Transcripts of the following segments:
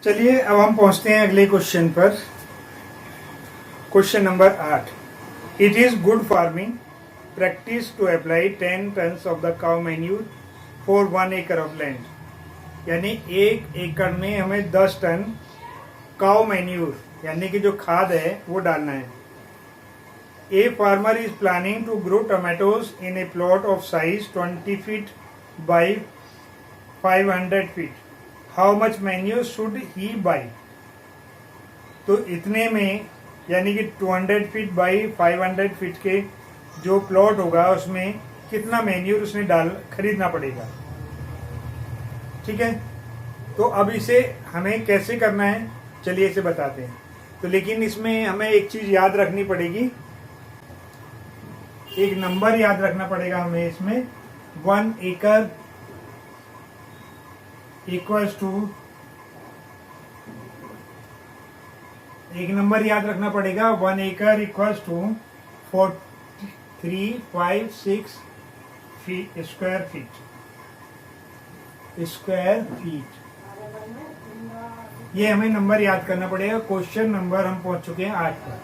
चलिए अब हम पहुंचते हैं अगले क्वेश्चन पर। Question number 8। It is good farming practice to apply 10 tons of the cow manure for 1 एकड़ ऑफ लैंड। यानी 1 एकड़ में हमें 10 टन काउ मैन्यूर यानी कि जो खाद है वो डालना है। A farmer is planning to grow tomatoes in a plot of size 20 feet by 500 feet. How much manure should he buy. तो इतने में यानी कि 200 फीट बाई 500 फीट के जो प्लॉट होगा उसमें कितना मैन्यूर उसने खरीदना पड़ेगा। ठीक है, तो अब इसे हमें कैसे करना है चलिए इसे बताते हैं। तो लेकिन इसमें हमें एक चीज याद रखनी पड़ेगी, एक नंबर याद रखना पड़ेगा हमें। इसमें 1 एकड़ इक्वल्स टू, एक नंबर याद रखना पड़ेगा, 1 एकड़ इक्वल्स टू 4356 स्क्वायर फीट। ये हमें नंबर याद करना पड़ेगा। क्वेश्चन नंबर हम पहुंच चुके हैं 8 पर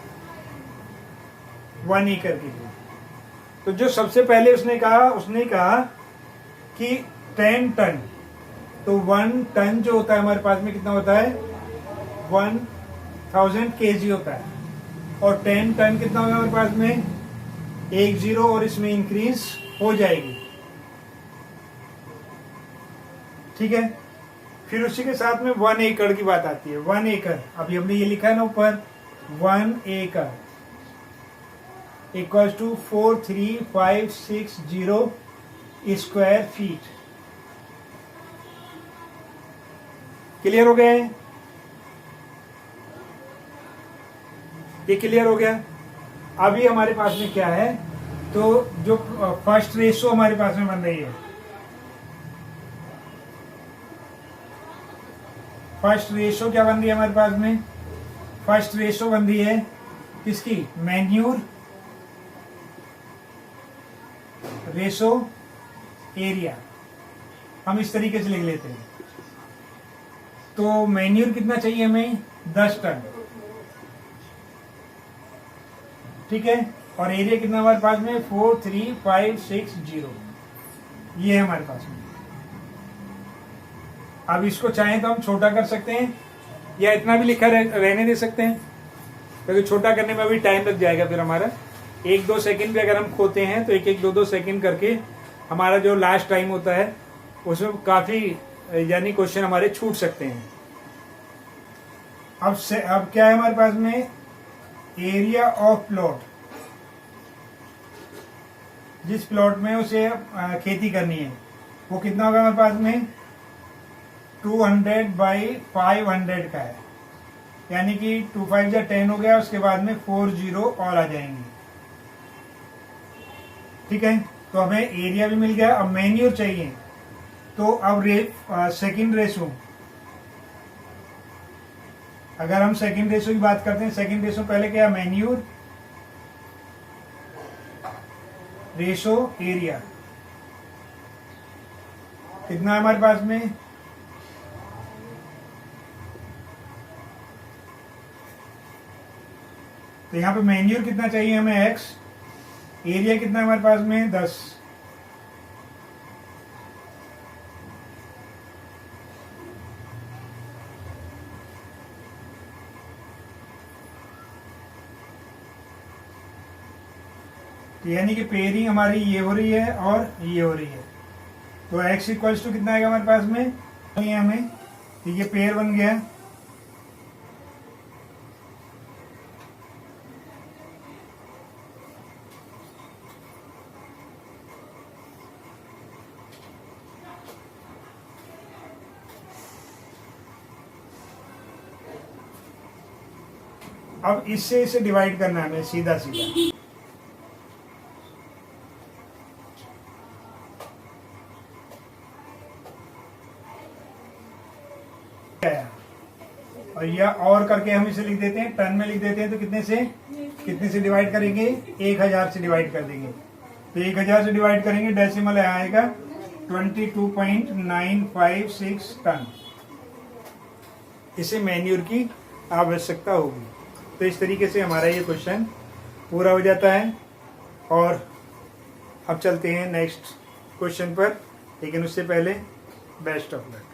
1 एकड़ के लिए। तो जो सबसे पहले उसने कहा कि 10 टन, तो 1 टन जो होता है हमारे पास में कितना होता है 1000 kg होता है, और 10 टन कितना होगा हमारे पास में 1 0 और इसमें इंक्रीज हो जाएगी। ठीक है, फिर उसी के साथ में 1 एकड़ की बात आती है। 1 एकड़ अभी हमने ये लिखा है ना ऊपर, 1 एकड़ equals to 43560 square feet. Clear हो गया है? ये क्लियर हो गया। अभी हमारे पास में क्या है, तो जो फर्स्ट रेशो हमारे पास में बन रही है, फर्स्ट रेशो क्या बन रही है हमारे पास में, फर्स्ट रेशो बन रही है किसकी, मैन्यूर रेशो एरिया। हम इस तरीके से लिख लेते हैं। तो मैन्यूर कितना चाहिए हमें 10 टन। ठीक है, और एरिया कितना हमारे पास में 43560, ये है हमारे पास में। अब इसको चाहें तो हम छोटा कर सकते हैं या इतना भी लिखा रहने दे सकते हैं, क्योंकि छोटा करने में अभी टाइम लग जाएगा। फिर हमारा 1-2 सेकंड भी अगर हम खोते हैं तो 1-2 सेकंड करके हमारा जो लास्ट टाइम होता है उसमें काफी यानी क्वेश्चन हमारे छूट सकते हैं। अब क्या है हमारे पास में, एरिया ऑफ प्लॉट, जिस प्लॉट में उसे खेती करनी है वो कितना होगा हमारे पास में 200 बाई 500 का है, यानी कि 2 5 या 10 हो गया, उसके बाद में 4 0 और आ जाएंगे। ठीक है, तो हमें एरिया भी मिल गया। अब मैन्यूर चाहिए, तो अब सेकंड रेशो, अगर हम सेकंड रेशो की बात करते हैं, सेकंड रेशो पहले क्या, मैन्यूर रेशो एरिया कितना है हमारे पास में, तो यहां पे मैन्यूर कितना चाहिए हमें x, एरिया कितना है हमारे पास में 10। यानी कि पेयरिंग हमारी ये हो रही है और ये हो रही है, तो x इक्वल्स टू कितना आएगा हमारे पास में, ये हमें, तो ये पेयर बन गया। अब इससे इसे डिवाइड करना है हमें सीधा सीधा। और या और करके हम इसे लिख देते हैं, टन में लिख देते हैं, तो कितने से डिवाइड करेंगे, 1000 से डिवाइड कर देंगे। तो 1000 से डिवाइड करेंगे, डेसिमल आएगा 22.956 टन। इसे मैन्यूर की आवश्यकता होगी। तो इस तरीके से हमारा ये क्वेश्चन पूरा हो जाता है। और अब चलते हैं नेक्स्ट क्वेश्चन पर, लेकिन उससे पहले बेस्ट ऑफ लक।